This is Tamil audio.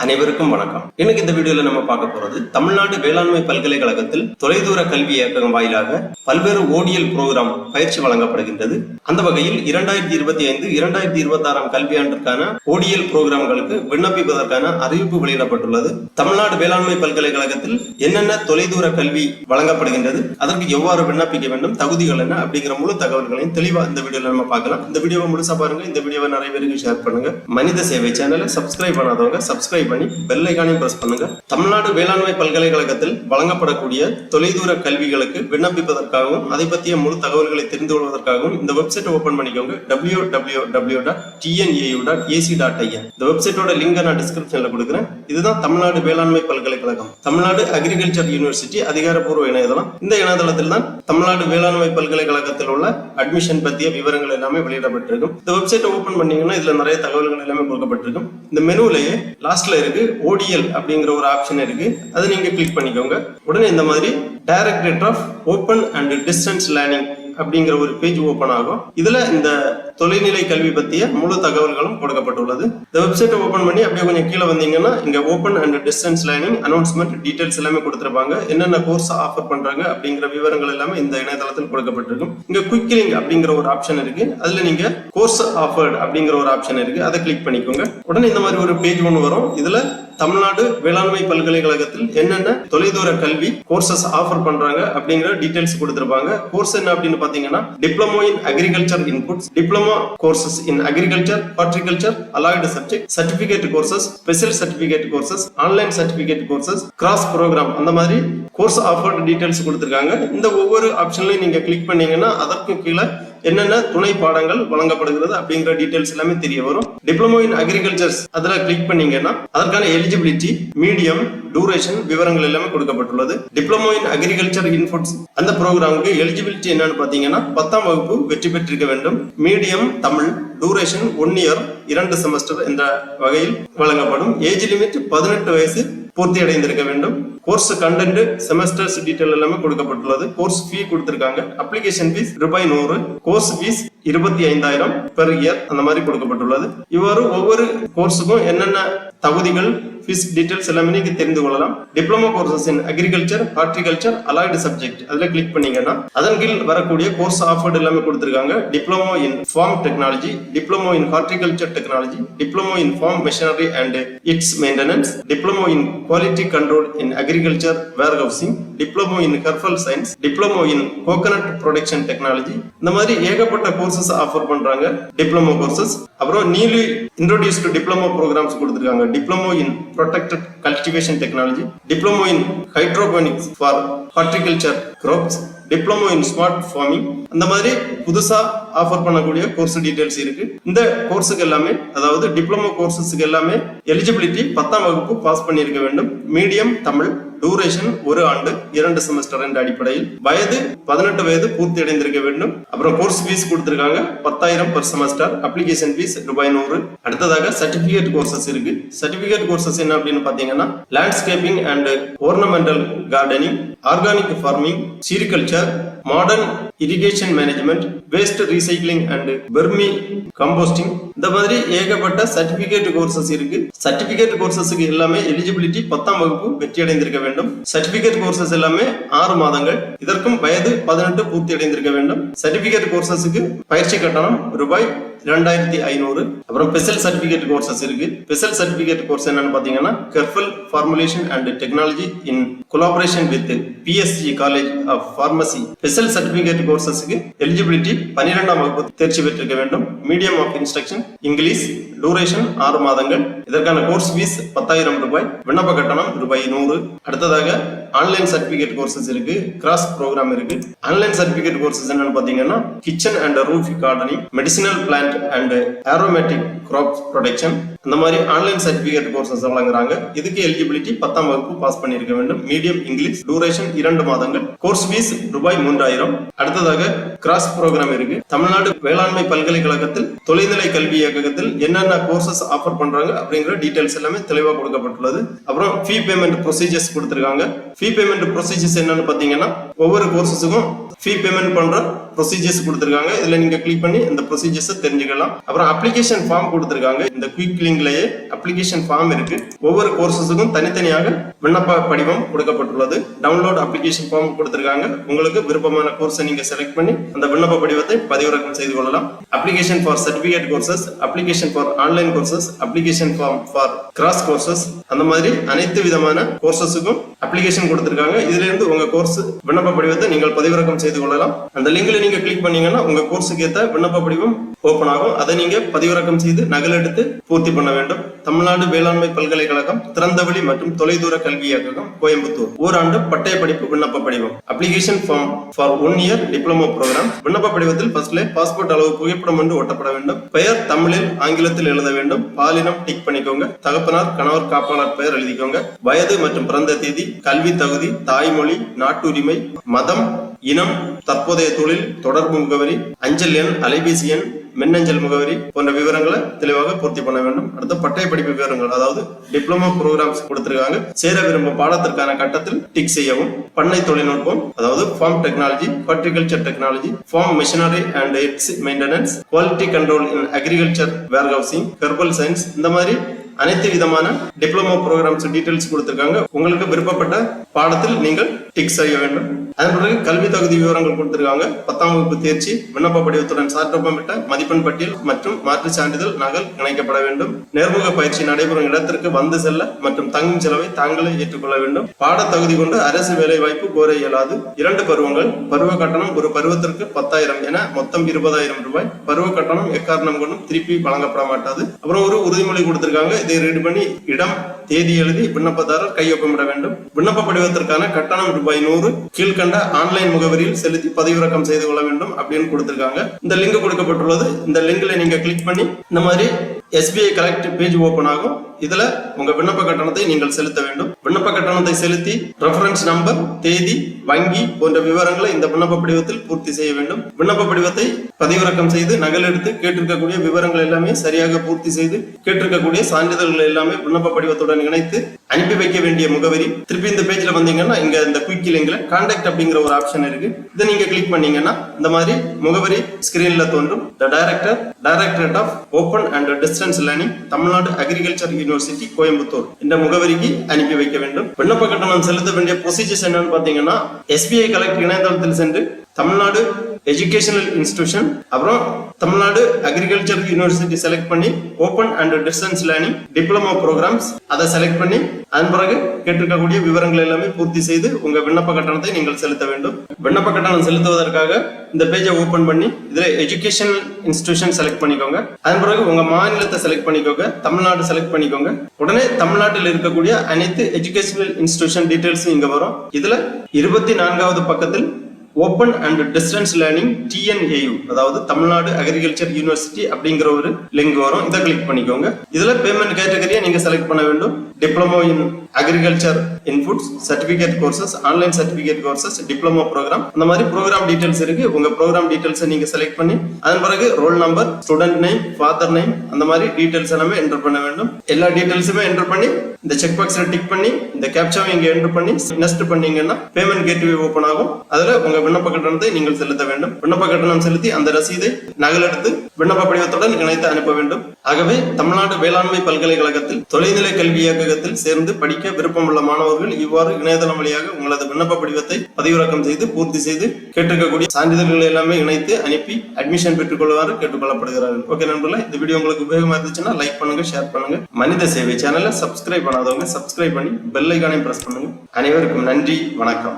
அனைவருக்கும் வணக்கம். இன்னைக்கு இந்த வீடியோல நம்ம பார்க்க போறது தமிழ்நாடு வேளாண்மை பல்கலைக்கழகத்தில் தொலைதூர கல்வி இயக்கம் வாயிலாக பல்வேறு ஓடிஎல் புரோகிராம் பயிற்சி வழங்கப்படுகின்றது. அந்த வகையில் 2025-2026 கல்வியாண்டிற்கான ஓடிஎல் புரோகிராம்களுக்கு விண்ணப்பிப்பதற்கான அறிவிப்பு வெளியிடப்பட்டுள்ளது. தமிழ்நாடு வேளாண்மை பல்கலைக்கழகத்தில் என்னென்ன தொலைதூர கல்வி வழங்கப்படுகின்றது, அதற்கு எவ்வாறு விண்ணப்பிக்க வேண்டும், தகுதிகள் என்ன அப்படிங்கிற முழு தகவல்களையும் தெளிவா இந்த வீடியோல நம்ம பார்க்கலாம். இந்த வீடியோவை முழுசா பாருங்க. இந்த வீடியோவை நிறைய பேருக்கு ஷேர் பண்ணுங்க. மனித சேவை சேனலை சப்ஸ்கிரைப் பண்ணாதவங்க சப்ஸ்கிரைப் பண்ணி பெல் ஐகானையும் பிரஸ் பண்ணுங்க. தமிழ்நாடு வேளாண்மை பல்கலைக்கழகத்தில் வழங்கப்படக்கூடிய தொலைதூர கல்விகளுக்கு விண்ணப்பிப்பதற்காகவும் அதை பற்றிய முழு தகவல்களை தெரிந்து கொள்வதற்காகவும் இந்த வெப்சைட் ஓபன் பண்ணிக்கோங்க. www.tnu.ac.in. இந்த வெப்சைட்டோட லிங்கை நான் டிஸ்கிரிப்ஷன்ல கொடுக்குறேன். இதுதான் தமிழ்நாடு வேளாண்மை பல்கலைக்கழகம், தமிழ்நாடு அக்ரிகல்ச்சர் யூனிவர்சிட்டி அதிகாரப்பூர்வ இணையதளம். இந்த இணையதளத்தில் தான் தமிழ்நாடு வேளாண்மை பல்கலைக்கழகத்தில் உள்ள அட்மிஷன் பற்றிய விவரங்கள் எல்லாமே வெளியிடப்பட்டிருக்கும். இந்த வெப்சைட்டை ஓபன் பண்ணீங்கன்னா இதுல நிறைய தகவல்கள் எல்லாமே கொடுக்கப்பட்டிருக்கும். இந்த மெனுவிலேயே லாஸ்ட்ல இருக்கு ஓடிஎல் அப்படிங்கிற ஒரு ஆப்ஷன் இருக்கு. அதை நீங்க கிளிக் பண்ணிக்கோங்க. உடனே இந்த மாதிரி directorate of open and distance learning அப்படிங்கிற ஒரு பேஜ் ஓபன் ஆகும். இதுல இந்த தொலைநிலை கல்வி பற்றிய முழு தகவல்களும் கொடுக்கப்பட்டுள்ளது. இந்த வெப்சைட்டை ஓபன் பண்ணி அப்படியே கொஞ்சம் கீழே வந்தீங்கன்னா இங்க open and distance learning announcement details எல்லாமே கொடுத்திருப்பாங்க. என்னென்ன கோர்ஸ் ஆஃபர் பண்றாங்க அப்படிங்கிற விவரங்கள் எல்லாமே இந்த இணையதளத்தில் கொடுக்கப்பட்டிருக்கும். இங்க குயிக் லிங்க் அப்படிங்கிற ஒரு ஆப்ஷன் இருக்கு. அதுல நீங்க கோர்ஸ் ஆஃபர்ட் அப்படிங்கிற ஒரு ஆப்ஷன் இருக்கு. அதை கிளிக் பண்ணிக்கோங்க. உடனே இந்த மாதிரி ஒரு பேஜ் ஒன்று வரும். இதுல தமிழ்நாடு வேளாண்மை பல்கலைக்கழகத்தில் என்னென்ன தொலைதூர கல்வி கோர்சஸ் ஆஃபர் பண்றாங்க அப்படிங்கிற டீடைல்ஸ் கொடுத்திருப்பாங்க. கோர்ஸ் என்ன அப்படின்னு பாத்தீங்கன்னா diploma in agriculture inputs, diploma courses in agriculture, horticulture, allied subject, certificate courses, special certificate courses, online certificate courses, cross programme, அந்த மாதிரி கோர்ஸ் ஆஃபர் டீடைல்ஸ் கொடுத்திருக்காங்க. இந்த ஒவ்வொரு ஆப்ஷன்லையும் நீங்க கிளிக் பண்ணீங்கன்னா அதற்கு கீழே என்னென்ன துணை பாடங்கள் வழங்கப்படுகிறது அப்படிங்கிற டீடைல்ஸ் எல்லாமே தெரிய வரும். டிப்ளமோ இன் அக்ரிகல்ச்சர்ஸ் அதுல கிளிக் பண்ணீங்கன்னா அதற்கான எலிஜிபிலிட்டி, மீடியம், டியூரேஷன் விவரங்கள் எல்லாமே கொடுக்கப்பட்டுள்ளது. டிப்ளமோ இன் அக்ரிகல்ச்சர் இன்புட்ஸ் அந்த ப்ரோக்ராமுக்கு எலிஜிபிலிட்டி என்னன்னு பாத்தீங்கன்னா 10ஆம் வகுப்பு வெற்றி பெற்றிருக்க வேண்டும். Medium Tamil, duration 1 year 2 semester என்ற வகையில் வழங்கப்படும். ஏஜ் லிமிட் 18 வயசு பூர்த்தி அடைந்திருக்க வேண்டும். கோர்ஸ் கண்டென்ட், செமஸ்டர்ஸ் டீடைல் எல்லாமே கொடுக்கப்பட்டுள்ளது. கோர்ஸ் ஃபீ கொடுத்திருக்காங்க. Application fees ₹100, course fees 25,000 per year அந்த மாதிரி கொடுக்கப்பட்டுள்ளது. இவ்வாறு ஒவ்வொரு கோர்ஸுக்கும் என்னென்ன தகுதிகள், ஃபீஸ் டீடைல்ஸ் எல்லாமே நீங்க தெரிந்து கொள்ளலாம். Diploma courses in agriculture, horticulture, allied subject அதுல கிளிக் பண்ணீங்கன்னா அதன் கீழ் வரக்கூடிய கோர்ஸ் ஆஃபர்ட் எல்லாமே கொடுத்திருக்காங்க. Diploma in farm technology, diploma in horticulture technology, diploma in farm machinery and its maintenance, diploma in quality control in agriculture warehousing, diploma in herbal science, diploma in coconut production technology, இந்த மாதிரி ஏகப்பட்ட கோர்சஸ் ஆஃபர் பண்றாங்க. டிப்ளமோ கோர்சஸ், அப்புறம் நியூலி இன்ட்ரோடியூஸ்டு டிப்ளமோ ப்ரோக்ராம்ஸ் கொடுத்திருக்காங்க. Diploma in protected cultivation technology, diploma in hydroponics for horticulture crops, diploma in smart farming, அந்த மாதிரி புதுசா ஆஃபர் பண்ணக்கூடிய கோர்ஸ் டீடைல்ஸ் இருக்கு. இந்த கோர்ஸுக்கு எல்லாமே, அதாவது டிப்ளமோ கோர்சஸ்க்கு எல்லாமே எலிஜிபிலிட்டி 10ஆம் வகுப்பு பாஸ் பண்ணியிருக்க வேண்டும். மீடியம் தமிழ், டியூரேஷன் 1 ஆண்டு 2 செமஸ்டர் என்ற அடிப்படையில், வயது 18 வயது பூர்த்தி அடைந்திருக்க வேண்டும். அப்புறம் கோர்ஸ் ஃபீஸ் கொடுத்திருக்காங்க 10,000 பெர் செமஸ்டர். Application fees ₹100. அடுத்ததாக சர்டிபிகேட் கோர்சஸ் இருக்கு. சர்டிபிகேட் கோர்சஸ் என்ன அப்படின்னு பாத்தீங்கன்னா landscaping and ornamental gardening, organic farming, sericulture, modern irrigation management, waste recycling and vermicomposting, இந்த மாதிரி ஏகப்பட்ட சர்டிபிகேட் கோர்சஸ் இருக்கு. சர்டிபிகேட் கோர்சஸ்க்கு எல்லாமே எலிஜிபிலிட்டி 10ஆம் வகுப்பு வெற்றி அடைந்திருக்க வேண்டும். சர்டிபிகேட் கோர்சஸ் எல்லாமே 6 மாதங்கள். இதற்கும் வயது 18 பூர்த்தி அடைந்திருக்க வேண்டும். சர்டிபிகேட் கோர்சஸ்க்கு பயிற்சி கட்டணம் ₹2,500. அப்புறம் ஸ்பெஷல் சர்டிபிகேட் கோர்சஸ் இருக்கு. ஸ்பெஷல் சர்டிபிகேட் கோர்ஸ் என்னன்னு பாத்தீங்கன்னா herbal formulation and technology in collaboration with PSG college of pharmacy. Special certificate கோர்சஸ்க்கு எலிஜிபிலிட்டி 12ஆம் வகுப்பு தேர்ச்சி பெற்றிருக்க வேண்டும். Medium of instruction English, duration 6 மாதங்கள். இதற்கான கோர்ஸ் ஃபீஸ் ₹10,000. விண்ணப்ப கட்டணம் ₹100. அடுத்ததாக ஆன்லைன் சர்டிபிகேட் கோர்சஸ் இருக்கு. கிராஸ் ப்ரோக்ராம் இருக்கு. ஆன்லைன் சர்டிபிகேட் கோர்சஸ் என்னன்னு பாத்தீங்கன்னா kitchen and roof gardening, medicinal plant and aromatic crop production, அந்த மாதிரி ஆன்லைன் சர்டிபிகேட் கோர்சஸ் வழங்குறாங்க. இதுக்கு எலிஜிபிலிட்டி 10ஆம் வகுப்பு பாஸ் பண்ணியிருக்க வேண்டும். மீடியம் இங்கிலீஷ், டியூரேஷன் 2 மாதங்கள். Course fees ₹3,000. அடுத்ததாக கிராஸ் ப்ரோக்ராம் இருக்கு. தமிழ்நாடு வேளாண்மை பல்கலைக்கழகத்தில் தொலைநிலை கல்வி இயக்கத்தில் என்னென்ன கோர்சஸ் ஆஃபர் பண்றாங்க அப்படிங்கிற டீடைல்ஸ் எல்லாமே தெளிவாக கொடுக்கப்பட்டுள்ளது. அப்புறம் ஃபீ பேமெண்ட் ப்ரொசீஜர்ஸ் கொடுத்திருக்காங்க. ஃபீ பேமெண்ட் ப்ரொசீஜர்ஸ் என்னன்னு பாத்தீங்கன்னா ஒவ்வொரு கோர்சஸுக்கும் ஃபீ பேமெண்ட் பண்ற ப்ரொசீஜர்ஸ் கொடுத்திருக்காங்க. இதுல நீங்க கிளிக் பண்ணி இந்த ப்ரொசீஜர்ஸ் தெரிஞ்சுக்கலாம். அப்புறம் அப்ளிகேஷன் ஃபார்ம் கொடுத்திருக்காங்க. இந்த குயிக் லிங்க்லயே அப்ளிகேஷன் ஃபார்ம் இருக்கு. ஒவ்வொரு கோர்சஸுக்கும் தனித்தனியாக விண்ணப்ப படிவம் கொடுக்கப்பட்டுள்ளது. டவுன்லோட் அப்ளிகேஷன் ஃபார்ம் கொடுத்திருக்காங்க. உங்களுக்கு விருப்பமான கோர்ஸை நீங்க செலக்ட் பண்ணி அந்த விண்ணப்ப படிவத்தை பதிவிறக்கம் செய்து கொள்ளலாம். Application for certificate courses, application for online courses, application form for cross courses, அந்த மாதிரி அனைத்து விதமான கோர்சஸுக்கும் அப்ளிகேஷன் கொடுத்திருக்காங்க. இதுல இருந்து உங்க கோர்ஸ் விண்ணப்ப படிவத்தை நீங்கள் பதிவிறக்கம் செய்து கொள்ளலாம். அந்த லிங்க்ல நீங்க கிளிக் பண்ணீங்கன்னா உங்க கோர்ஸுக்கு ஏற்ற விண்ணப்ப படிவம் ஓபன் ஆகும். அதை நீங்க பதிவிறக்கம் செய்து நகல் எடுத்து பூர்த்தி பண்ண வேண்டும். தமிழ்நாடு வேளாண்மை பல்கலைக்கழகம் திறந்தவெளி மற்றும் தொலைதூர கல்வி இயக்ககம் கோயம்புத்தூர் ஓராண்டு பட்டய படிப்பு விண்ணப்ப படிவம். Application form for 1 year diploma programme. விண்ணப்ப படிவத்தில் ஃபர்ஸ்ட்ல பாஸ்போர்ட் அளவு புகைப்படம் ஒன்று ஒட்டப்பட வேண்டும். பெயர் தமிழில் ஆங்கிலத்தில் எழுத வேண்டும். பாலினம் டிக் பண்ணிக்கோங்க. தகப்பனார் கணவர் காப்பாளர் பெயர் எழுதிக்கோங்க. வயது மற்றும் பிறந்த தேதி, கல்வி தகுதி, தாய்மொழி, நாட்டுரிமை, மதம், இனம், தற்போதைய தொழில், தொடர்பு முகவரி, அஞ்சல் எண், அலைபேசி எண், மின்னஞ்சல் முகவரி போன்ற விவரங்களை தெளிவாக பூர்த்தி பண்ண வேண்டும். அடுத்த பட்டய படிப்பு விவரங்கள், அதாவது டிப்ளமோ ப்ரோக்ராம்ஸ் கொடுத்திருக்காங்க. சேர விரும்பும் பாடத்திற்கான கட்டத்தில் டிக் செய்யவும். பண்ணை தொழில்நுட்பம், அதாவது farm technology, horticulture technology, farm machinery and its maintenance, quality control in agriculture warehousing, herbal science, இந்த மாதிரி அனைத்து விதமான டிப்ளமோ ப்ரோக்ராம்ஸ் டீடைல்ஸ் கொடுத்திருக்காங்க. உங்களுக்கு விருப்பப்பட்ட பாடத்தில் நீங்கள் டிக் செய்ய வேண்டும். அதன் பிறகு கல்வி தகுதி விவரங்கள் கொடுத்திருக்காங்க. 10ஆம் வகுப்பு தேர்ச்சி, விண்ணப்ப படிவத்துடன் சான்றொப்பமிட்ட மதிப்பெண் பட்டியல் மற்றும் மாற்று சான்றிதழ் நகல் இணைக்கப்பட வேண்டும். நேர்முக பயிற்சி நடைபெறும் இடத்திற்கு வந்து செல்ல மற்றும் தங்கும் செலவை தாங்களே ஏற்றுக்கொள்ள வேண்டும். பாட தகுதி கொண்டு அரசு வேலை வாய்ப்பு கோர இயலாது. 2 பருவங்கள். பருவ கட்டணம் ஒரு பருவத்திற்கு 10,000 என மொத்தம் 20,000 ரூபாய். பருவ கட்டணம் எக்காரணம் கொண்டும் திருப்பி வழங்கப்பட மாட்டாது. அப்புறம் ஒரு உறுதிமொழி கொடுத்திருக்காங்க. இதை ரெடி பண்ணி இடம் தேதி எழுதி விண்ணப்பதாரர் கையொப்பமிட வேண்டும். விண்ணப்ப படிவத்திற்கான கட்டணம் ரூபாய் 100 கீழ்கண்ட ஆன்லைன் முகவரியில் செலுத்தி பதிவிறக்கம் செய்து கொள்ள வேண்டும் அப்படின்னு கொடுத்திருக்காங்க. இந்த லிங்க் கொடுக்கப்பட்டுள்ளது. இந்த லிங்க்ல நீங்க கிளிக் பண்ணி இந்த மாதிரி SBI கலெக்ட் பேஜ் ஓபன் ஆகும். இதுல உங்க விண்ணப்ப கட்டணத்தை நீங்கள் செலுத்த வேண்டும். விண்ணப்ப கட்டணத்தை செலுத்தி ரெஃபரன்ஸ் நம்பர், தேதி, வங்கி போன்ற விவரங்களை இந்த விண்ணப்ப படிவத்தில் பூர்த்தி செய்ய வேண்டும். விண்ணப்ப படிவத்தை பதிவிறக்கம் செய்து நகல் எடுத்து கேட்டிருக்கக்கூடிய விவரங்கள் எல்லாமே சரியாக பூர்த்தி செய்து கேட்டிருக்கக்கூடிய சான்றிதழ்கள் எல்லாமே விண்ணப்ப படிவத்துடன் இணைத்து அனுப்பி வைக்க வேண்டிய முகவரி. திருப்பி இந்த பேஜ்ல வந்தீங்கன்னா இங்க இந்த குயிக் லிங்க்ல கான்டாக்ட் அப்படிங்கிற ஒரு ஆப்ஷன் இருக்கு. இதை நீங்க கிளிக் பண்ணீங்கன்னா இந்த மாதிரி முகவரி ஸ்கிரீன்ல தோன்றும். Directorate of open and distance learning, Tamil Nadu agriculture university Coimbatore இந்த முகவரிக்கு அனுப்பி வைக்க வேண்டும். விண்ணப்ப கட்டணம் செலுத்த வேண்டிய ப்ரொசீஜர்ஸ் என்னன்னு பாத்தீங்கன்னா, SBI கலெக்ட் இணையதளத்தில் சென்று தமிழ்நாடு எஜுகேஷனல் இன்ஸ்டிடியூஷன், அப்புறம் தமிழ்நாடு அக்ரிகல்ச்சர் யூனிவர்சிட்டி செலக்ட் பண்ணி open and distance learning diploma programmes அதை செலக்ட் பண்ணி அதன் பிறகு கேட்டிருக்கக்கூடிய விவரங்கள் எல்லாமே பூர்த்தி செய்து உங்க விண்ணப்ப கட்டணத்தை நீங்கள் செலுத்த வேண்டும். விண்ணப்ப கட்டணம் செலுத்துவதற்காக இந்த பேஜை ஓபன் பண்ணி இதுல எஜுகேஷனல் இன்ஸ்டிடியூஷன் செலக்ட் பண்ணிக்கோங்க. அதன் பிறகு உங்க மாநிலத்தை செலக்ட் பண்ணிக்கோங்க. தமிழ்நாடு செலக்ட் பண்ணிக்கோங்க. உடனே தமிழ்நாட்டில் இருக்கக்கூடிய அனைத்து எஜுகேஷனல் இன்ஸ்டிடியூஷன் டீடைல்ஸ் இங்க வரும். இதுல 24வது பக்கத்தில் open and distance learning TNAU, அதாவது தமிழ்நாடு அக்ரிகல்ச்சர் யூனிவர்சிட்டி அப்படிங்கிற ஒரு லிங்க் வரும். இதை கிளிக் பண்ணிக்கோங்க. இதுல பேமெண்ட் கேட்டகரியை நீங்க செலக்ட் பண்ண வேண்டும். Diploma in agriculture inputs, certificate courses, online certificate courses, diploma programme, அந்த மாதிரி ப்ரோக்ராம் டீடைல்ஸ் இருக்கு. உங்க ப்ரோக்ராம் டீடைல்ஸை நீங்க செலக்ட் பண்ணி அதன் பிறகு roll number, student name, father name, அந்த மாதிரி டீடைல்ஸ் எல்லாமே என்டர் பண்ண வேண்டும். எல்லா டீடைல்ஸுமே என்டர் பண்ணி இந்த செக் பாக்ஸ்ல டிக் பண்ணி இந்த கேப்சாவை இங்க என்டர் பண்ணி நெக்ஸ்ட் பண்ணீங்கன்னா பேமெண்ட் கேட்வே ஓபன் ஆகும். அதுல உங்க விண்ணப்ப கட்டணத்தை நீங்கள் செலுத்த வேண்டும். விண்ணப்ப கட்டணம் செலுத்தி அந்த ரசீதை நகலெடுத்து விண்ணப்ப படிவத்துடன் இணைத்து அனுப்ப வேண்டும். ஆகவே தமிழ்நாடு வேளாண்மை பல்கலைக்கழகத்தில் தொலைநிலை கல்வி இயக்ககத்தில் சேர்ந்து படிக்க விருப்பமுள்ள மாணவர்கள் இவ்வாறு இணையதளம் வழியாக உங்களது விண்ணப்ப படிவத்தை பதிவிறக்கம் செய்து பூர்த்தி செய்து கேட்டிருக்கக்கூடிய சான்றிதழ்களை எல்லாமே இணைத்து அனுப்பி அட்மிஷன் பெற்றுக் கொள்வாரு கேட்டுக்கொள்ளப்படுகிறார்கள். ஓகே நண்பர்களே, இந்த வீடியோ உங்களுக்கு உபயோகமா இருந்துச்சுன்னா லைக் பண்ணுங்க, ஷேர் பண்ணுங்க. மனித சேவை சேனலை சப்ஸ்கிரைப் பண்ணாதவங்க சப்ஸ்கிரைப் பண்ணி பெல் ஐகானையும் பிரஸ் பண்ணுங்க. அனைவருக்கும் நன்றி, வணக்கம்.